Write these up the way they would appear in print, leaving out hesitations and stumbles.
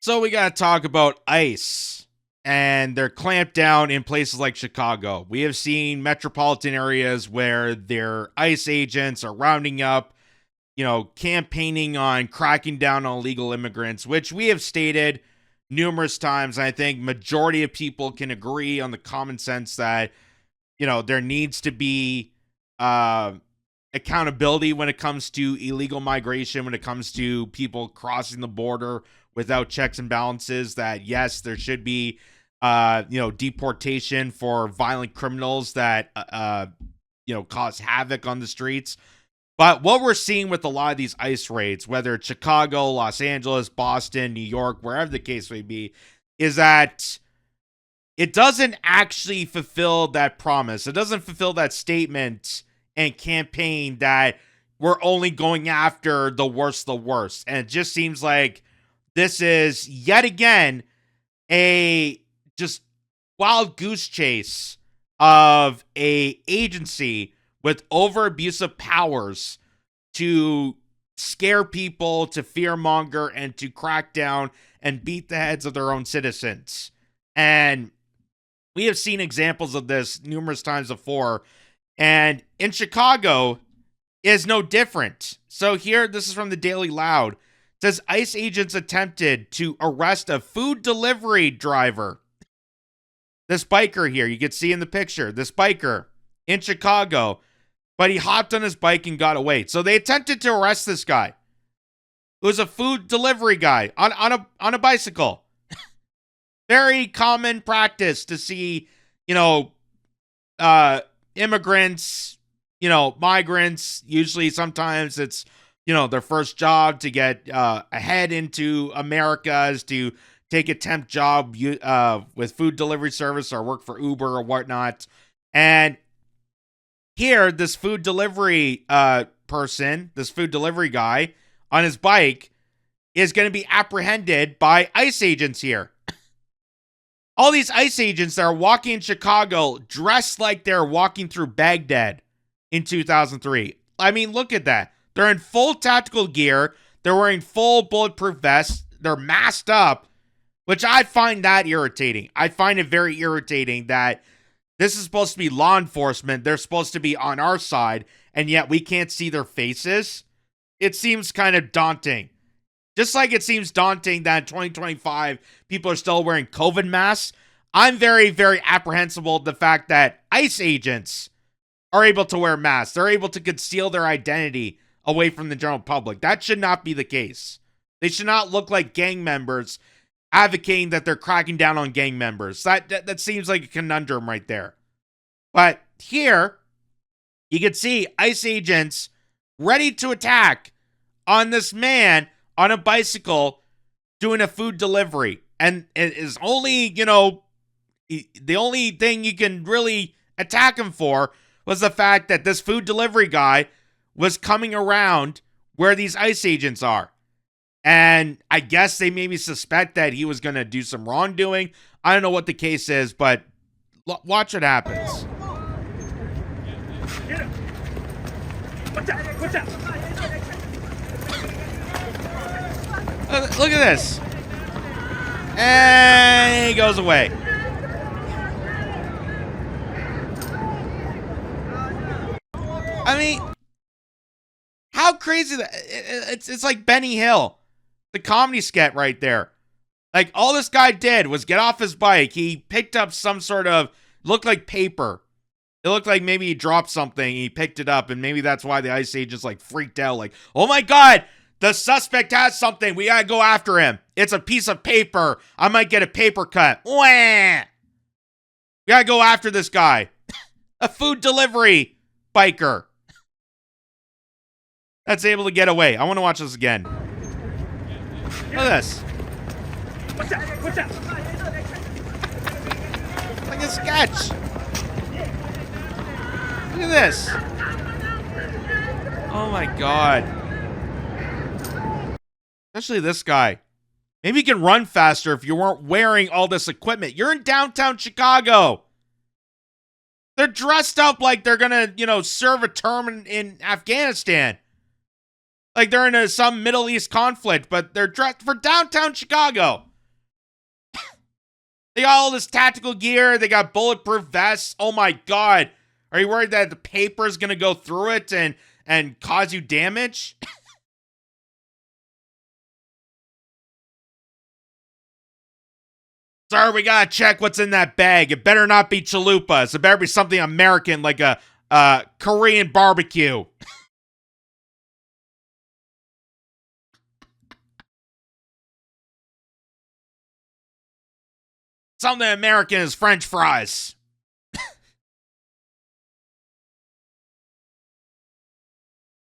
So we got to talk about ICE and their clamped down in places like Chicago. We have seen metropolitan areas where their ICE agents are rounding up, campaigning on cracking down on illegal immigrants, which we have stated numerous times. I think majority of people can agree on the common sense that, there needs to be accountability when it comes to illegal migration, when it comes to people crossing the border without checks and balances. That yes, there should be deportation for violent criminals that cause havoc on the streets. But what we're seeing with a lot of these ICE raids, whether it's Chicago, Los Angeles, Boston, New York, wherever the case may be, is that it doesn't actually fulfill that promise. It doesn't fulfill that statement and campaign that we're only going after the worst of the worst. And it just seems like this is yet again a just wild goose chase of a agency with over abusive powers to scare people, to fearmonger, and to crack down and beat the heads of their own citizens. And we have seen examples of this numerous times before. And in Chicago is no different. So here, this is from the Daily Loud. It says ICE agents attempted to arrest a food delivery driver. This biker here, you can see in the picture, this biker in Chicago, but he hopped on his bike and got away. So they attempted to arrest this guy. It was a food delivery guy on a bicycle. Very common practice to see, immigrants, migrants. Usually, sometimes it's, their first job to get ahead into America is to take a temp job with food delivery service or work for Uber or whatnot. And here, this food delivery person, this food delivery guy on his bike is going to be apprehended by ICE agents here. All these ICE agents that are walking in Chicago dressed like they're walking through Baghdad in 2003. I mean, look at that. They're in full tactical gear. They're wearing full bulletproof vests. They're masked up, which I find that irritating. I find it very irritating that this is supposed to be law enforcement. They're supposed to be on our side, and yet we can't see their faces. It seems kind of daunting. Just like it seems daunting that in 2025, people are still wearing COVID masks, I'm very, very apprehensible at the fact that ICE agents are able to wear masks. They're able to conceal their identity away from the general public. That should not be the case. They should not look like gang members advocating that they're cracking down on gang members. That seems like a conundrum right there. But here, you can see ICE agents ready to attack on this man on a bicycle doing a food delivery. And it is only, the only thing you can really attack him for was the fact that this food delivery guy was coming around where these ICE agents are. And I guess they maybe suspect that he was going to do some wrongdoing. I don't know what the case is, but watch what happens. Look at this. And he goes away. I mean, how crazy that it's like Benny Hill, the comedy sketch right there. Like, all this guy did was get off his bike. He picked up some sort of, looked like paper. It looked like maybe he dropped something. He picked it up, and maybe that's why the ICE agents like freaked out. Like, oh my God, the suspect has something. We gotta go after him. It's a piece of paper. I might get a paper cut. Wah! We gotta go after this guy. A food delivery biker that's able to get away. I want to watch this again. Look at this. Like a sketch. Look at this. Oh my God. Especially this guy. Maybe you can run faster if you weren't wearing all this equipment. You're in downtown Chicago. They're dressed up like they're gonna, serve a term in Afghanistan. Like they're in some Middle East conflict, but they're dressed for downtown Chicago. They got all this tactical gear. They got bulletproof vests. Oh my God. Are you worried that the paper is going to go through it and cause you damage? Sir, we gotta check what's in that bag. It better not be chalupas. It better be something American, like a Korean barbecue. Something American is French fries.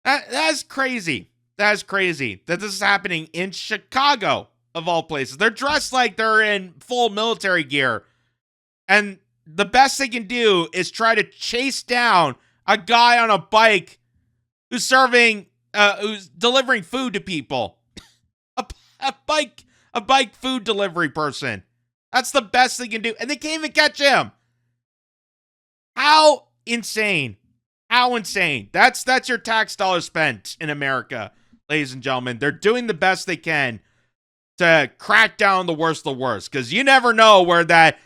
That's crazy. That's crazy that this is happening in Chicago, of all places. They're dressed like they're in full military gear. And the best they can do is try to chase down a guy on a bike who's delivering food to people. a bike food delivery person. That's the best they can do. And they can't even catch him. How insane. How insane. That's your tax dollars spent in America, ladies and gentlemen. They're doing the best they can to crack down the worst of the worst. Because you never know where that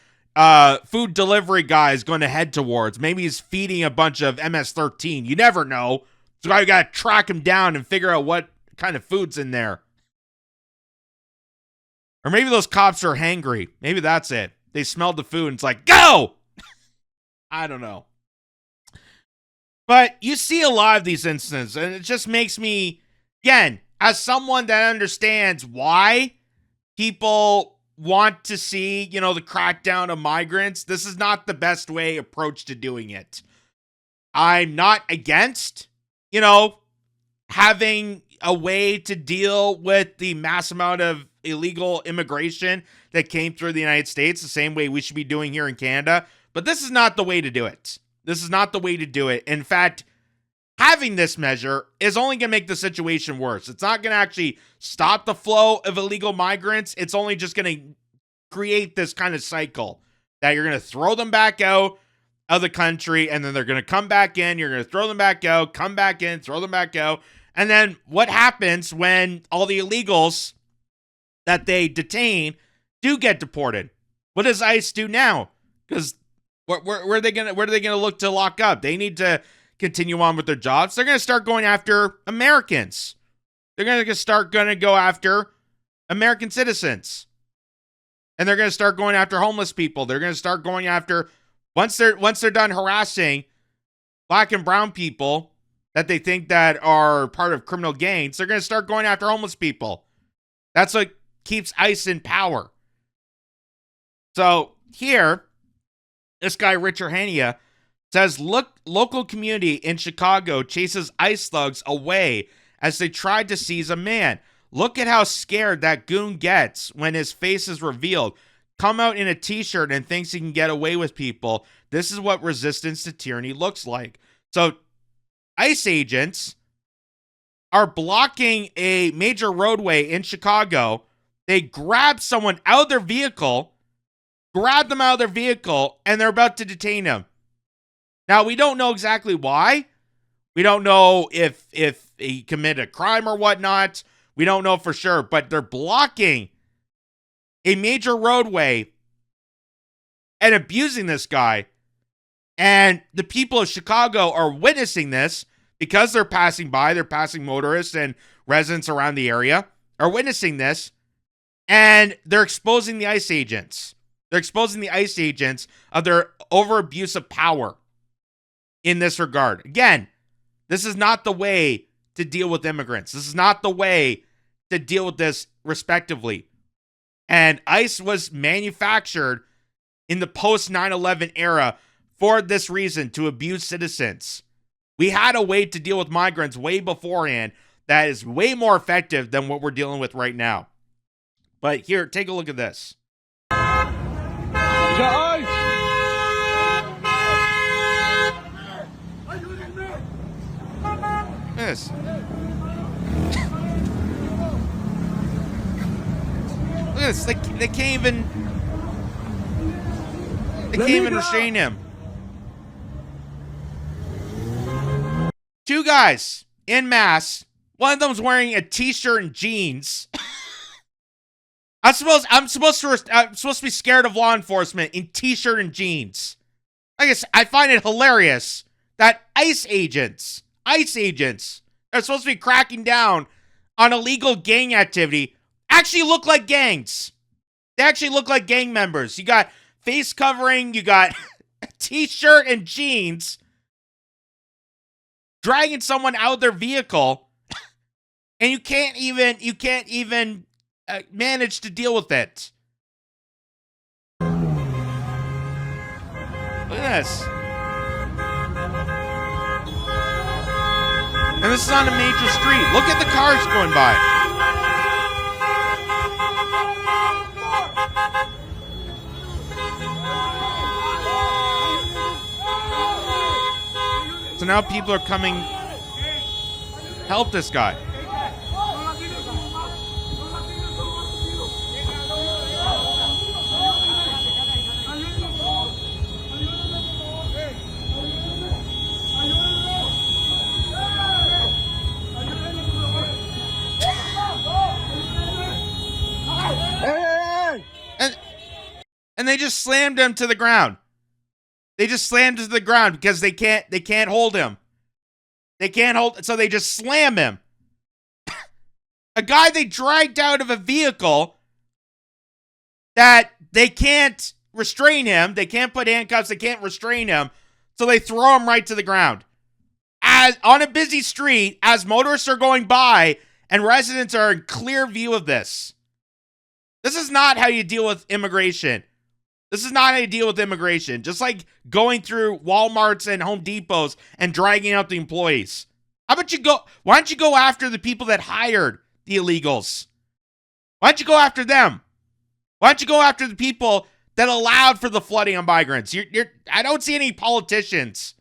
food delivery guy is going to head towards. Maybe he's feeding a bunch of MS-13. You never know. So you got to track him down and figure out what kind of food's in there. Or maybe those cops are hangry. Maybe that's it. They smelled the food and it's like, go! I don't know. But you see a lot of these incidents, and it just makes me, again, as someone that understands why people want to see, the crackdown of migrants, this is not the best approach to doing it. I'm not against, having a way to deal with the mass amount of illegal immigration that came through the United States, the same way we should be doing here in Canada. But this is not the way to do it. This is not the way to do it. In fact, having this measure is only going to make the situation worse. It's not going to actually stop the flow of illegal migrants. It's only just going to create this kind of cycle that you're going to throw them back out of the country, and then they're going to come back in. You're going to throw them back out, come back in, throw them back out. And then what happens when all the illegals that they detain do get deported? What does ICE do now? Because where are they gonna look to lock up? They need to continue on with their jobs. They're gonna start going after Americans. They're gonna go after American citizens, and they're gonna start going after homeless people. They're gonna start going after once they're done harassing black and brown people that they think that are part of criminal gangs. They're gonna start going after homeless people. That's what keeps ICE in power. So here, this guy, Richard Hania, says, local community in Chicago chases ICE thugs away as they tried to seize a man. Look at how scared that goon gets when his face is revealed. Come out in a t-shirt and thinks he can get away with people. This is what resistance to tyranny looks like. So ICE agents are blocking a major roadway in Chicago. They grab someone out of their vehicle, and they're about to detain him. Now, we don't know exactly why. We don't know if he committed a crime or whatnot. We don't know for sure, but they're blocking a major roadway and abusing this guy. And the people of Chicago are witnessing this because they're passing motorists and residents around the area are witnessing this. And they're exposing the ICE agents. They're exposing the ICE agents of their over-abuse of power in this regard. Again, this is not the way to deal with immigrants. This is not the way to deal with this respectively. And ICE was manufactured in the post-9/11 era for this reason, to abuse citizens. We had a way to deal with migrants way beforehand that is way more effective than what we're dealing with right now. But here, take a look at this. This. Look at this. They can't even restrain him. Two guys in mass. One of them's wearing a t-shirt and jeans. I'm supposed to be scared of law enforcement in t-shirt and jeans. I guess I find it hilarious that ICE agents are supposed to be cracking down on illegal gang activity actually look like gangs. They actually look like gang members. You got face covering, you got a t-shirt and jeans, dragging someone out of their vehicle, and you can't even manage to deal with it. Look at this. And this is on a major street. Look at the cars going by. So now people are coming help this guy. And they just slammed him to the ground. They just slammed him to the ground because they can't hold him. So they just slam him. A guy they dragged out of a vehicle that they can't restrain him. They can't put handcuffs. They can't restrain him. So they throw him right to the ground. As on a busy street, as motorists are going by and residents are in clear view of this. This is not how you deal with immigration. Just like going through Walmarts and Home Depots and dragging out the employees. Why don't you go after the people that hired the illegals? Why don't you go after them? Why don't you go after the people that allowed for the flooding of migrants? I don't see any politicians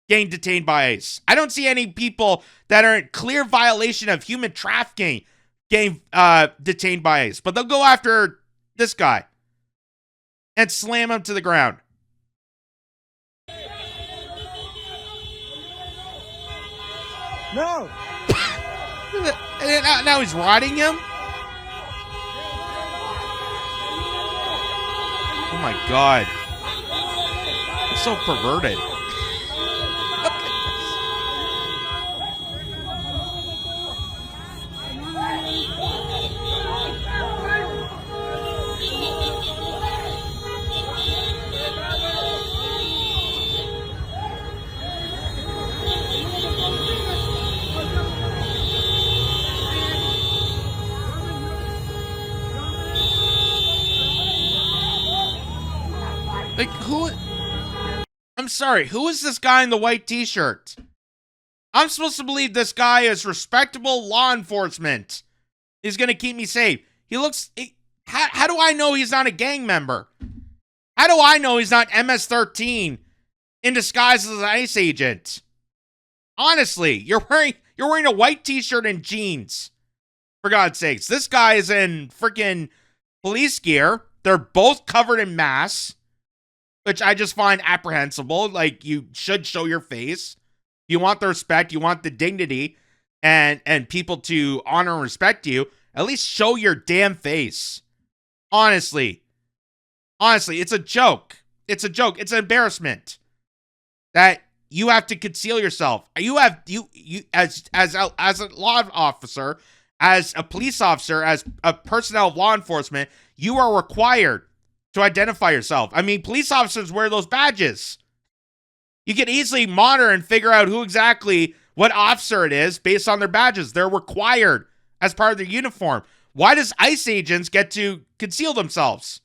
getting detained by ICE. I don't see any people that are in clear violation of human trafficking getting detained by ICE. But they'll go after this guy and slam him to the ground. No. And now he's riding him? Oh my God. It's so perverted. Like, I'm sorry, who is this guy in the white t-shirt? I'm supposed to believe this guy is respectable law enforcement. He's gonna keep me safe. How do I know he's not a gang member? How do I know he's not MS-13 in disguise as an ICE agent? Honestly, you're wearing a white t-shirt and jeans. For God's sakes. This guy is in freaking police gear. They're both covered in masks, which I just find apprehensible. Like, you should show your face. You want the respect, you want the dignity, and people to honor and respect you. At least show your damn face. Honestly, it's a joke. It's an embarrassment that you have to conceal yourself. You as a law officer, as a police officer, as a personnel of law enforcement, you are required to identify yourself. I mean, police officers wear those badges. You can easily monitor and figure out what officer it is based on their badges. They're required as part of their uniform. Why does ICE agents get to conceal themselves?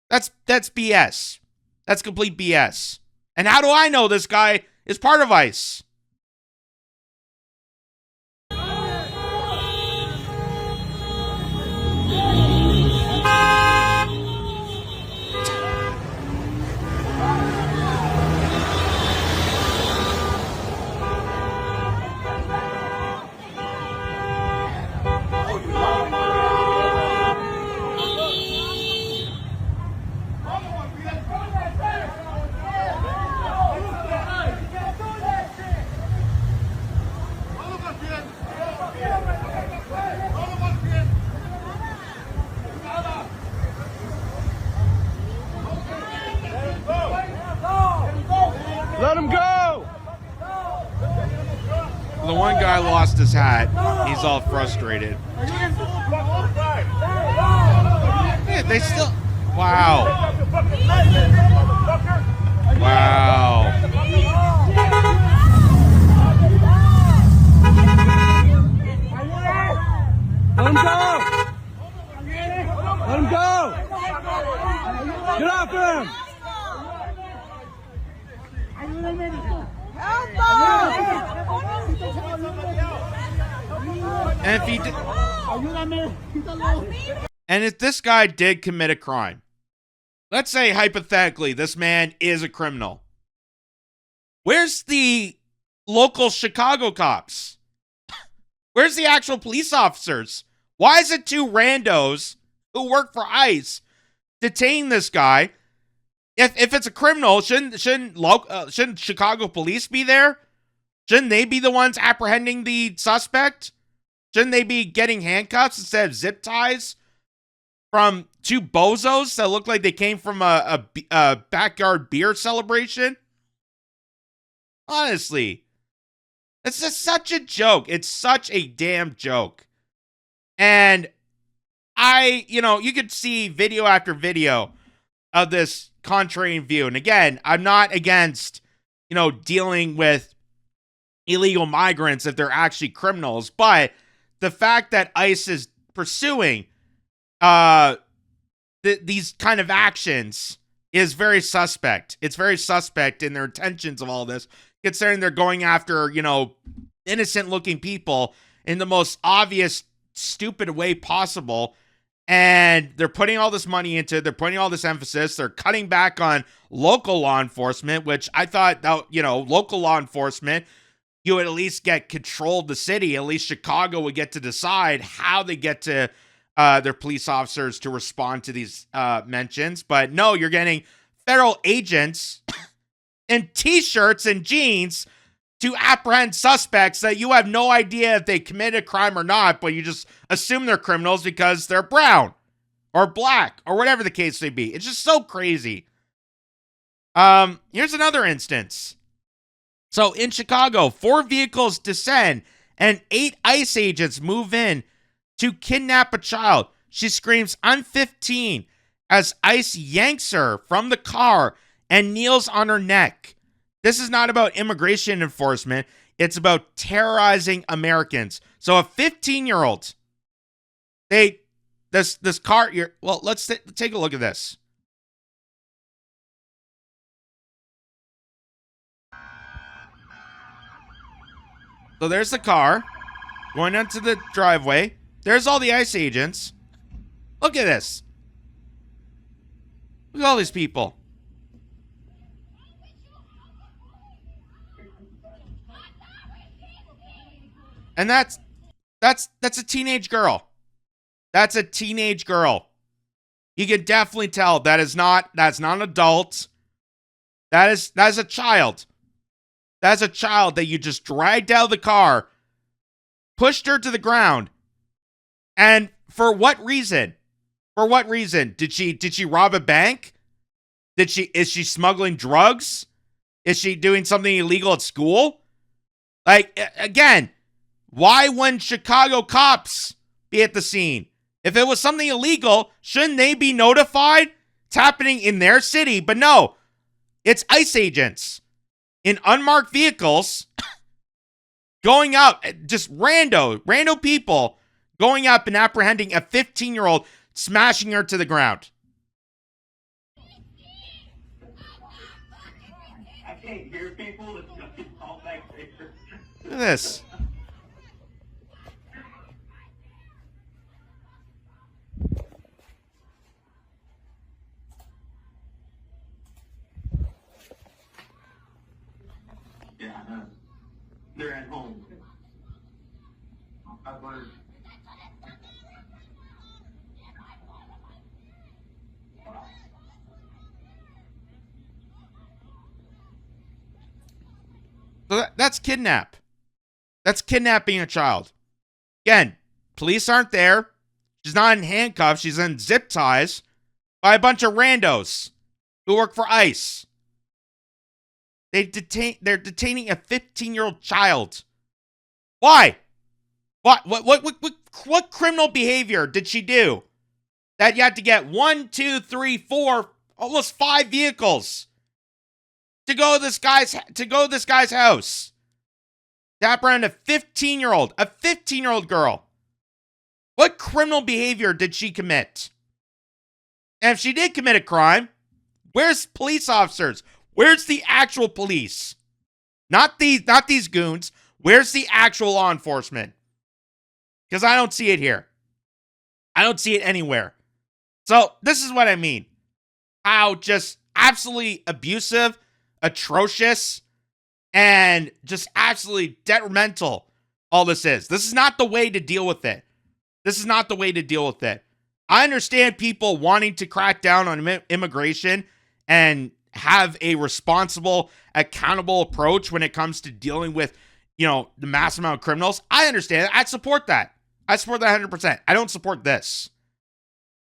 That's BS. That's complete BS. And how do I know this guy is part of ICE? lost his hat. He's all frustrated. Yeah, they still... Wow. Wow. Let him go! Let him go! Get off him! And if he did, and if this guy did commit a crime, let's say hypothetically this man is a criminal, where's the local Chicago cops? Where's the actual police officers? Why is it two randos who work for ICE detain this guy? If it's a criminal, shouldn't Chicago police be there? Shouldn't they be the ones apprehending the suspect? Shouldn't they be getting handcuffs instead of zip ties from two bozos that look like they came from a backyard beer celebration? Honestly, it's just such a joke. It's such a damn joke. And you could see video after video of this contrarian view. And again, I'm not against, dealing with illegal migrants if they're actually criminals, but the fact that ICE is pursuing these kind of actions is very suspect. It's very suspect in their intentions of all this, considering they're going after, innocent looking people in the most obvious, stupid way possible. And they're putting all this money into it. They're putting all this emphasis. They're cutting back on local law enforcement, which I thought that, local law enforcement, you would at least get control of the city. At least Chicago would get to decide how they get to their police officers to respond to these mentions. But no, you're getting federal agents in t-shirts and jeans to apprehend suspects that you have no idea if they committed a crime or not, but you just assume they're criminals because they're brown or black or whatever the case may be. It's just so crazy. Here's another instance. So in Chicago, 4 vehicles descend and 8 ICE agents move in to kidnap a child. She screams, "I'm 15," as ICE yanks her from the car and kneels on her neck. This is not about immigration enforcement. It's about terrorizing Americans. So a 15-year-old, this car, let's take a look at this. So there's the car going onto the driveway. There's all the ICE agents. Look at this. Look at all these people. And that's a teenage girl. That's a teenage girl. You can definitely tell that's not an adult. That is a child. That's a child that you just dragged out of the car, pushed her to the ground. And for what reason? For what reason? Did she rob a bank? Is she smuggling drugs? Is she doing something illegal at school? Like, again, why wouldn't Chicago cops be at the scene? If it was something illegal, shouldn't they be notified? It's happening in their city, but no. It's ICE agents in unmarked vehicles going up, just rando people going up and apprehending a 15-year-old, smashing her to the ground. I can't hear people. It's all back there. Look at this. Yeah, I know. They're at home. I've learned. So that's kidnap. That's kidnapping a child. Again, police aren't there. She's not in handcuffs. She's in zip ties by a bunch of randos who work for ICE. They're detaining a 15-year-old child. Why? What criminal behavior did she do that you had to get 1, 2, 3, 4, almost 5 vehicles to go to this guy's house? To apprehend a 15-year-old girl. What criminal behavior did she commit? And if she did commit a crime, where's police officers? Where's the actual police? Not these goons. Where's the actual law enforcement? Because I don't see it here. I don't see it anywhere. So this is what I mean. How just absolutely abusive, atrocious, and just absolutely detrimental all this is. This is not the way to deal with it. This is not the way to deal with it. I understand people wanting to crack down on immigration and have a responsible, accountable approach when it comes to dealing with, the mass amount of criminals. I understand. I support that. I support that 100%. I don't support this.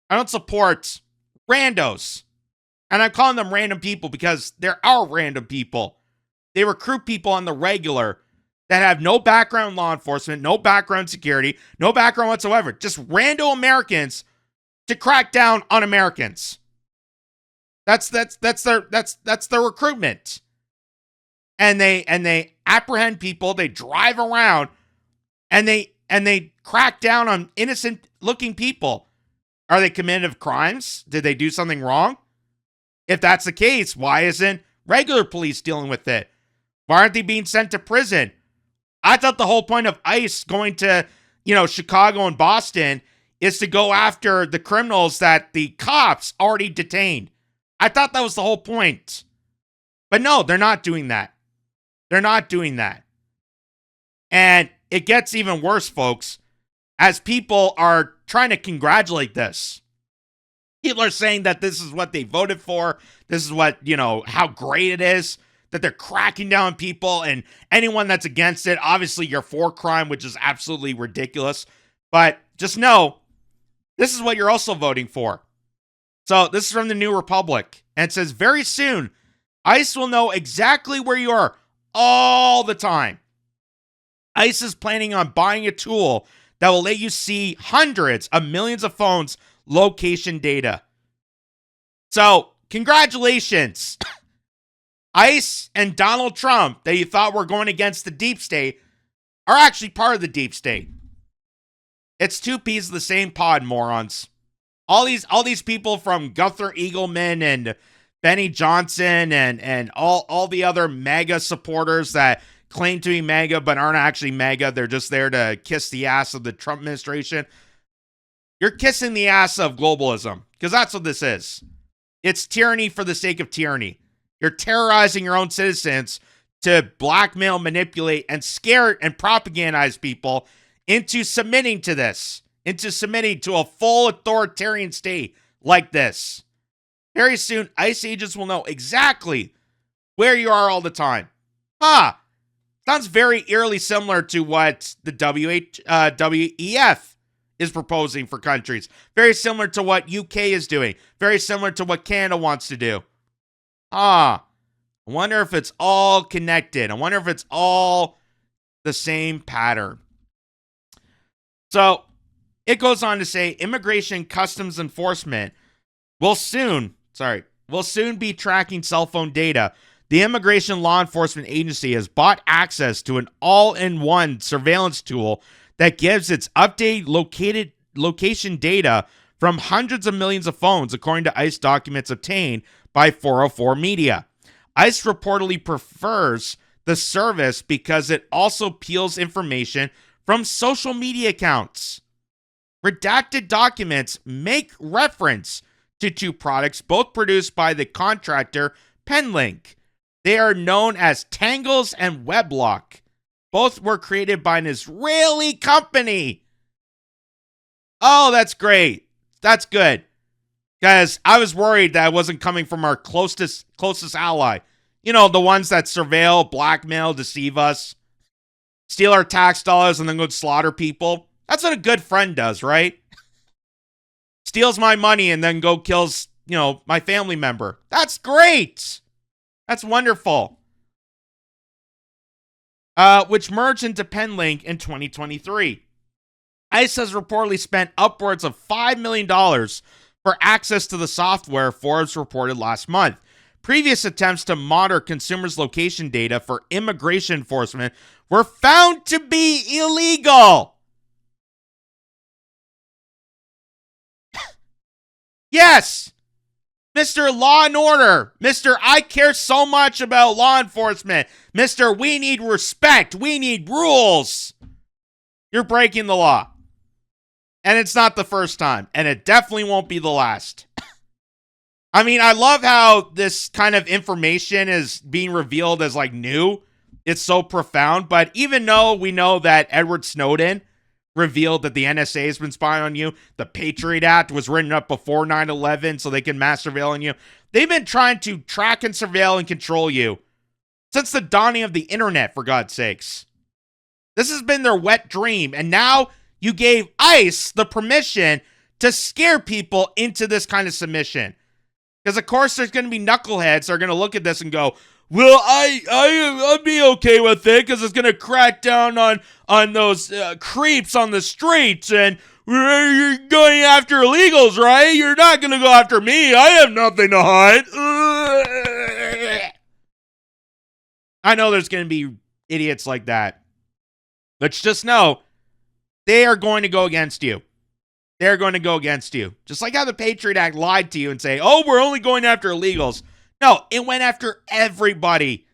I don't support randos. And I'm calling them random people because there are random people. They recruit people on the regular that have no background in law enforcement, no background in security, no background whatsoever. Just rando Americans to crack down on Americans. That's their recruitment. And they apprehend people, they drive around, and they crack down on innocent looking people. Are they committed crimes? Did they do something wrong? If that's the case, why isn't regular police dealing with it? Why aren't they being sent to prison? I thought the whole point of ICE going to, Chicago and Boston is to go after the criminals that the cops already detained. I thought that was the whole point. But no, they're not doing that. They're not doing that. And it gets even worse, folks, as people are trying to congratulate this. People are saying that this is what they voted for. This is what, how great it is that they're cracking down on people, and anyone that's against it, obviously you're for crime, which is absolutely ridiculous. But just know, this is what you're also voting for. So this is from the New Republic, and it says, very soon, ICE will know exactly where you are all the time. ICE is planning on buying a tool that will let you see hundreds of millions of phones' location data. So, congratulations. ICE and Donald Trump, that you thought were going against the deep state, are actually part of the deep state. It's two peas of the same pod, morons. All these people from Gunther Eagleman and Benny Johnson and all the other MAGA supporters that claim to be MAGA but aren't actually MAGA. They're just there to kiss the ass of the Trump administration. You're kissing the ass of globalism, because that's what this is. It's tyranny for the sake of tyranny. You're terrorizing your own citizens to blackmail, manipulate, and scare and propagandize people into submitting to this, into submitting to a full authoritarian state like this. Very soon, ICE agents will know exactly where you are all the time. Sounds very eerily similar to what the WEF is proposing for countries. Very similar to what UK is doing. Very similar to what Canada wants to do. I wonder if it's all connected. I wonder if it's all the same pattern. So, it goes on to say, Immigration Customs Enforcement will soon be tracking cell phone data. The Immigration Law Enforcement Agency has bought access to an all-in-one surveillance tool that gives its updated location data from hundreds of millions of phones, according to ICE documents obtained by 404 Media. ICE reportedly prefers the service because it also peels information from social media accounts. Redacted documents make reference to two products, both produced by the contractor Penlink. They are known as Tangles and Weblock. Both were created by an Israeli company. Oh, that's great. That's good. Because I was worried that it wasn't coming from our closest ally. The ones that surveil, blackmail, deceive us, steal our tax dollars, and then go slaughter people. That's what a good friend does, right? Steals my money and then go kills, my family member. That's great. That's wonderful. Which merged into Penlink in 2023. ICE has reportedly spent upwards of $5 million for access to the software, Forbes reported last month. Previous attempts to monitor consumers' location data for immigration enforcement were found to be illegal. Yes, Mr. Law and Order, Mr. I care so much about law enforcement, Mr. We need respect, we need rules. You're breaking the law. And it's not the first time, and it definitely won't be the last. I mean, I love how this kind of information is being revealed as like new. It's so profound, but even though we know that Edward Snowden revealed that the NSA has been spying on you, the Patriot Act was written up before 9/11 so they can mass surveil on you. They've been trying to track and surveil and control you since the dawning of the internet, for God's sakes. This has been their wet dream, and now you gave ICE the permission to scare people into this kind of submission. Because, of course, there's going to be knuckleheads that are going to look at this and go, well, I'd be okay with it because it's going to crack down on those creeps on the streets, and you're going after illegals, right? You're not going to go after me. I have nothing to hide. I know there's going to be idiots like that. Let's just know they are going to go against you. They're going to go against you. Just like how the Patriot Act lied to you and say, oh, we're only going after illegals. No, it went after everybody.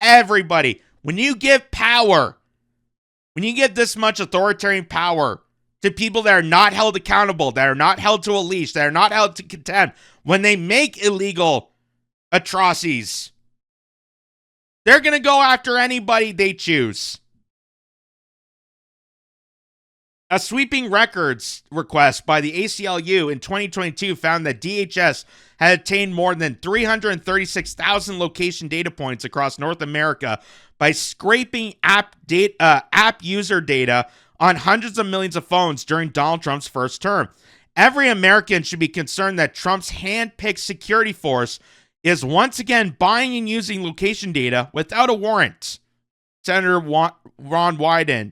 Everybody. When you give power, when you give this much authoritarian power to people that are not held accountable, that are not held to a leash, that are not held to contempt, when they make illegal atrocities, they're going to go after anybody they choose. A sweeping records request by the ACLU in 2022 found that DHS had obtained more than 336,000 location data points across North America by scraping app user data on hundreds of millions of phones during Donald Trump's first term. Every American should be concerned that Trump's hand-picked security force is once again buying and using location data without a warrant, Senator Ron Wyden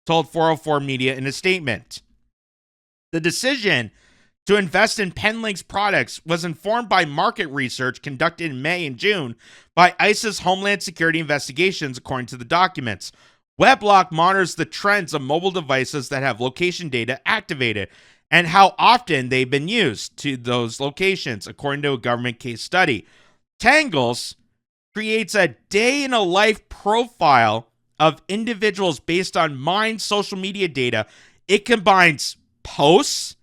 told 404 Media in a statement. The decision to invest in Penlink's products was informed by market research conducted in May and June by ICE's Homeland Security investigations, according to the documents. Weblock monitors the trends of mobile devices that have location data activated and how often they've been used to those locations, according to a government case study. Tangles creates a day-in-a-life profile of individuals based on mined social media data. It combines posts,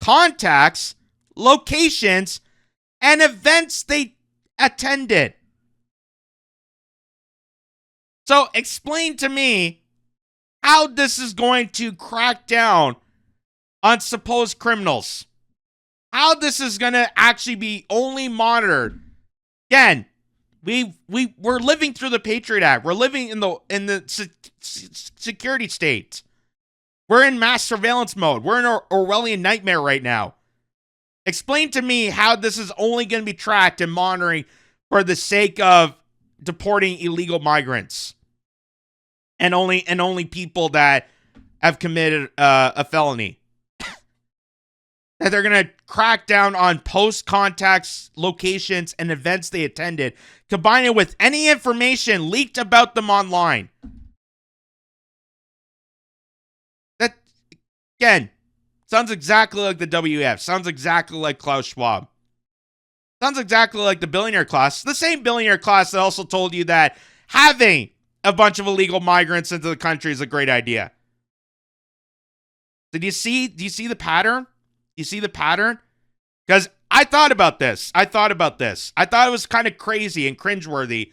contacts, locations, and events they attended. So explain to me how this is going to crack down on supposed criminals. How this is going to actually be only monitored. Again, we're living through the Patriot Act. We're living in the security state. We're in mass surveillance mode. We're in an Orwellian nightmare right now. Explain to me how this is only going to be tracked and monitoring for the sake of deporting illegal migrants and only people that have committed a felony. That they're going to crack down on post contacts, locations, and events they attended, combine it with any information leaked about them online. That, again, sounds exactly like the WF. Sounds exactly like Klaus Schwab. Sounds exactly like the billionaire class. The same billionaire class that also told you that having a bunch of illegal migrants into the country is a great idea. So do you see the pattern? You see the pattern? Because I thought about this. I thought it was kind of crazy and cringeworthy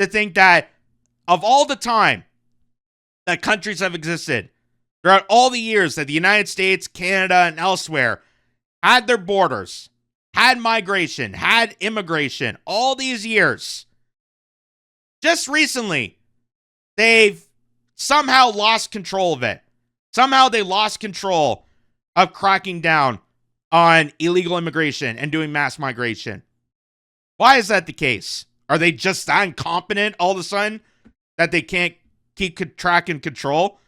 to think that of all the time that countries have existed, throughout all the years that the United States, Canada, and elsewhere had their borders, had migration, had immigration, all these years, just recently, they've somehow lost control of it. Somehow they lost control of cracking down on illegal immigration and doing mass migration. Why is that the case? Are they just that incompetent all of a sudden that they can't keep track and control?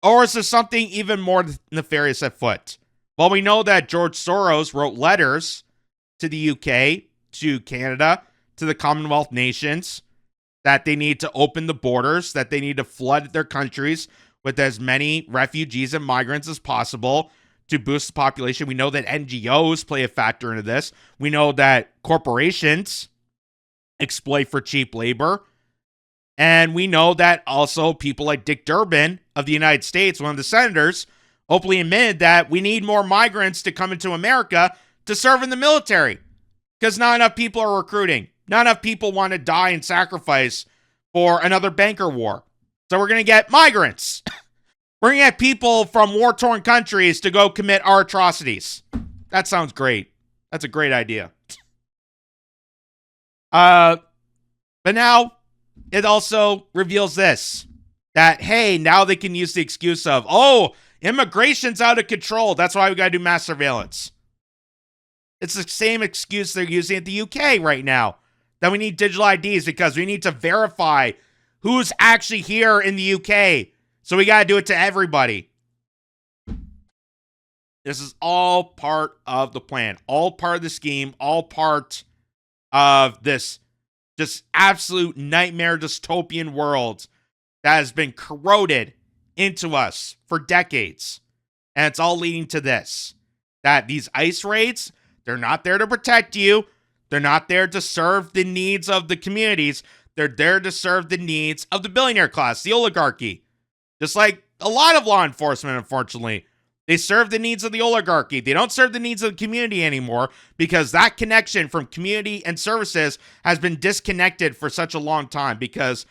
Or is there something even more nefarious at foot? Well, we know that George Soros wrote letters to the UK, to Canada, to the Commonwealth nations, that they need to open the borders, that they need to flood their countries with as many refugees and migrants as possible to boost the population. We know that NGOs play a factor into this. We know that corporations exploit for cheap labor. And we know that also people like Dick Durbin of the United States, one of the senators, openly admitted that we need more migrants to come into America to serve in the military because not enough people are recruiting. Not enough people want to die and sacrifice for another banker war. So we're going to get migrants. We're going to get people from war-torn countries to go commit our atrocities. That sounds great. That's a great idea. But now it also reveals this, that, hey, now they can use the excuse of, oh, immigration's out of control. That's why we got to do mass surveillance. It's the same excuse they're using at the UK right now, that we need digital IDs because we need to verify who's actually here in the UK. So we got to do it to everybody. This is all part of the plan, all part of the scheme, all part of this just absolute nightmare dystopian world that has been corroded into us for decades. And it's all leading to this, that these ICE raids, they're not there to protect you. They're not there to serve the needs of the communities. They're there to serve the needs of the billionaire class, the oligarchy. Just like a lot of law enforcement, unfortunately. They serve the needs of the oligarchy. They don't serve the needs of the community anymore because that connection from community and services has been disconnected for such a long time because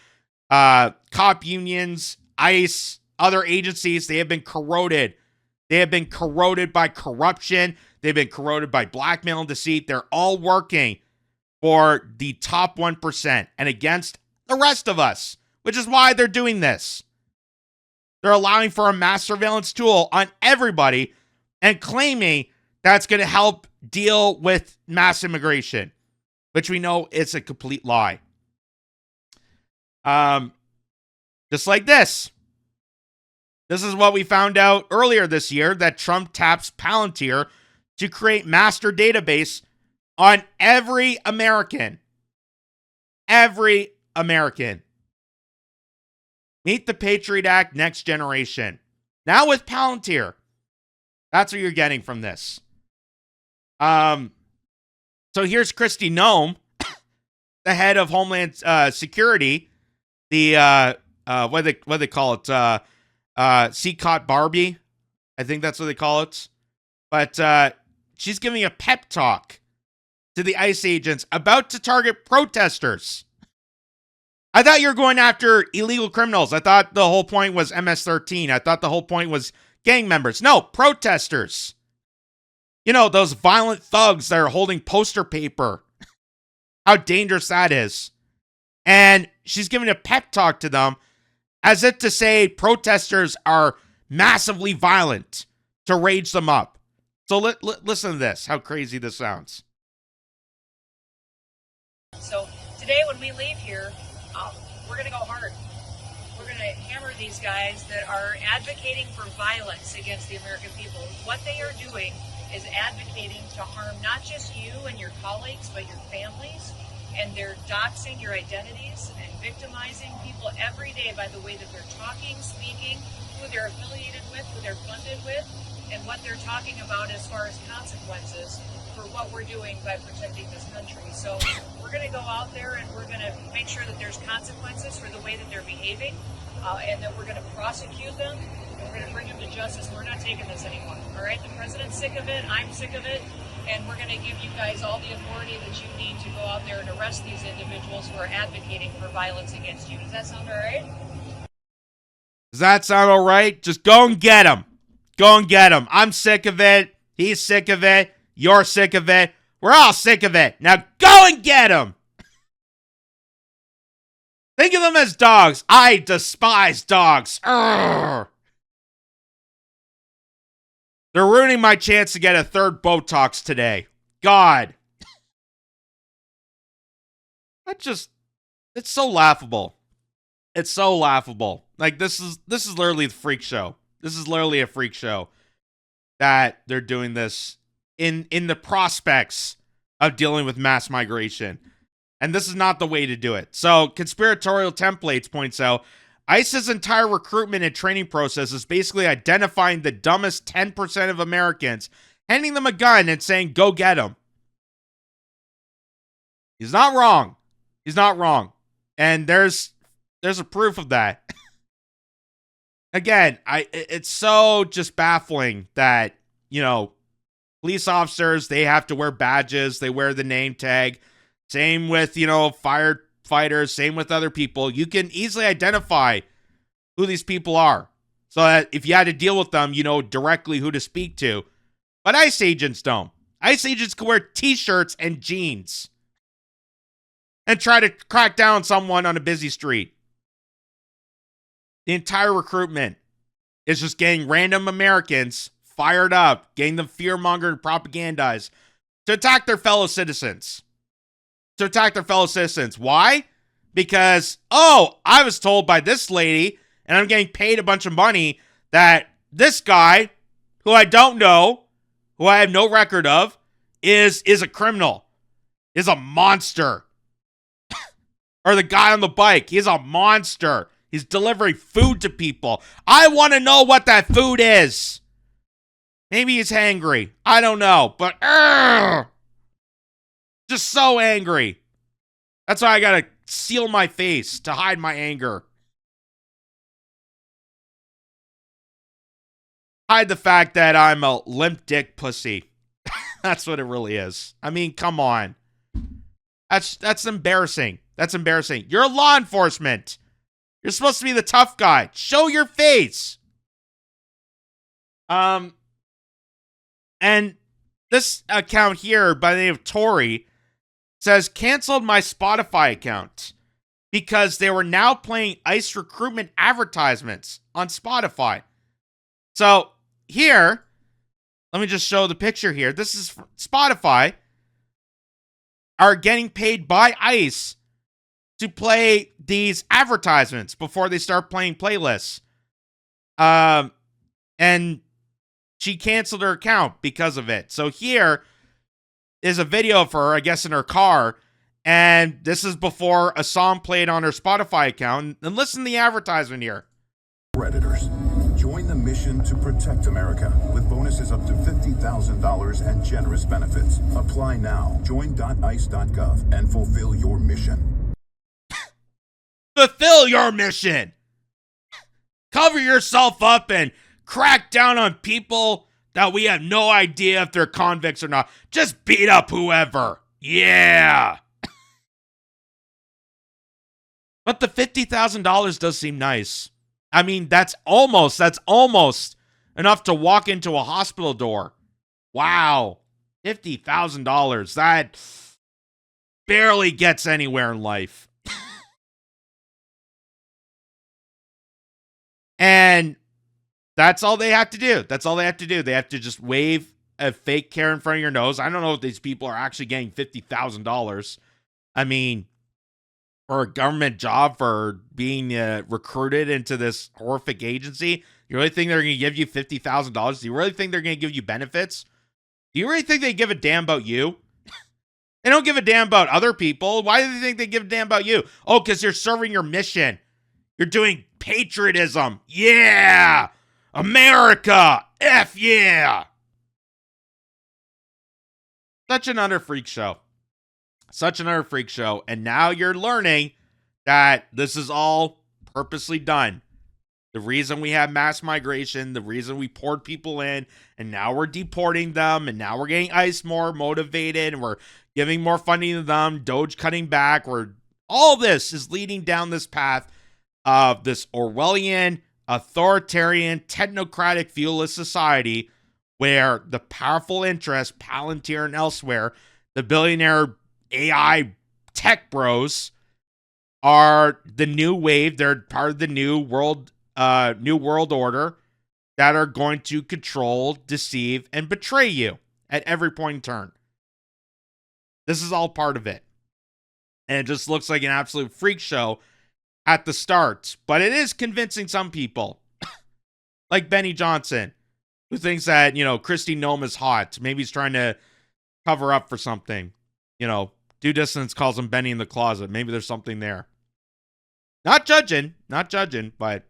cop unions, ICE, other agencies, they have been corroded. They have been corroded by corruption. They've been corroded by blackmail and deceit. They're all working for the top 1% and against the rest of us, which is why they're doing this. They're allowing for a mass surveillance tool on everybody and claiming that's going to help deal with mass immigration, which we know is a complete lie. Just like this. This is what we found out earlier this year, that Trump taps Palantir to create master database on every American. Every American. Meet the Patriot Act next generation. Now with Palantir. That's what you're getting from this. So here's Kristi Noem, the head of Homeland Security. The what do they call it? CCOT Barbie. I think that's what they call it. But she's giving a pep talk to the ICE agents about to target protesters. I thought you were going after illegal criminals. I thought the whole point was MS-13. I thought the whole point was gang members. No, protesters. You know, those violent thugs that are holding poster paper. How dangerous that is. And she's giving a pep talk to them as if to say protesters are massively violent to rage them up. So listen to this, how crazy this sounds. So today when we leave here, we're going to go hard. We're going to hammer these guys that are advocating for violence against the American people. What they are doing is advocating to harm not just you and your colleagues, but your families. And they're doxing your identities and victimizing people every day by the way that they're talking, speaking, who they're affiliated with, who they're funded with, and what they're talking about as far as consequences for what we're doing by protecting this country. So we're going to go out there and we're going to make sure that there's consequences for the way that they're behaving, and that we're going to prosecute them, and we're going to bring them to justice. We're not taking this anymore. All right? The president's sick of it. I'm sick of it. And we're going to give you guys all the authority that you need to go out there and arrest these individuals who are advocating for violence against you. Does that sound all right? Does that sound all right? Just go and get him. Go and get him. I'm sick of it. He's sick of it. You're sick of it. We're all sick of it. Now go and get him. Think of them as dogs. I despise dogs. Urgh. They're ruining my chance to get a third Botox today. God. It's so laughable. It's so laughable. Like, this is literally the freak show. This is literally a freak show that they're doing this in the prospects of dealing with mass migration. And this is not the way to do it. So, Conspiratorial Templates points out, ICE's entire recruitment and training process is basically identifying the dumbest 10% of Americans, handing them a gun and saying, go get them. He's not wrong. He's not wrong. And there's a proof of that. Again, it's so just baffling that, you know, police officers, they have to wear badges, they wear the name tag. Same with, you know, firefighters, same with other people. You can easily identify who these people are. So that if you had to deal with them, you know directly who to speak to. But ICE agents don't. ICE agents can wear t-shirts and jeans and try to crack down on someone on a busy street. The entire recruitment is just getting random Americans fired up, getting them fear-mongered and propagandized to attack their fellow citizens. Why? Because, I was told by this lady, and I'm getting paid a bunch of money, that this guy, who I don't know, who I have no record of, is a criminal, is a monster. Or the guy on the bike, he's a monster. He's delivering food to people. I want to know what that food is. Maybe he's hangry. I don't know. But, just so angry. That's why I gotta seal my face to hide my anger. Hide the fact that I'm a limp dick pussy. That's what it really is. I mean, come on. That's embarrassing. That's embarrassing. You're law enforcement. You're supposed to be the tough guy. Show your face. And this account here by the name of Tori says, canceled my Spotify account because they were now playing ICE recruitment advertisements on Spotify. So here, let me just show the picture here. This is Spotify are getting paid by ICE to play these advertisements before they start playing playlists. And she canceled her account because of it. So here is a video of her, I guess, in her car. And this is before a song played on her Spotify account. And listen to the advertisement here. Predators. Join the mission to protect America with bonuses up to $50,000 and generous benefits. Apply now. Join.ice.gov and fulfill your mission. Fulfill your mission. Cover yourself up and crack down on people that we have no idea if they're convicts or not. Just beat up whoever. Yeah. But the $50,000 does seem nice. I mean, that's almost enough to walk into a hospital door. Wow. $50,000. That barely gets anywhere in life. And that's all they have to do. They have to just wave a fake care in front of your nose. I don't know if these people are actually getting $50,000. I mean, for a government job, for being recruited into this horrific agency, you really think they're going to give you $50,000? Do you really think they're going to give you benefits? Do you really think they give a damn about you? They don't give a damn about other people. Why do they think they give a damn about you? Oh, because you're serving your mission. You're doing patriotism. Yeah. America. F yeah. Such another freak show. And now you're learning that this is all purposely done. The reason we have mass migration, the reason we poured people in, and now we're deporting them, and now we're getting ICE more motivated, and we're giving more funding to them, Doge cutting back, all this is leading down this path of this Orwellian, authoritarian, technocratic, viewless society where the powerful interests, Palantir and elsewhere, the billionaire AI tech bros, are the new wave. They're part of the new world order that are going to control, deceive, and betray you at every point in turn. This is all part of it. And it just looks like an absolute freak show at the start. But it is convincing some people. Like Benny Johnson, who thinks that, Kristi Noem is hot. Maybe he's trying to cover up for something. Due Distance calls him Benny in the closet. Maybe there's something there. Not judging, but,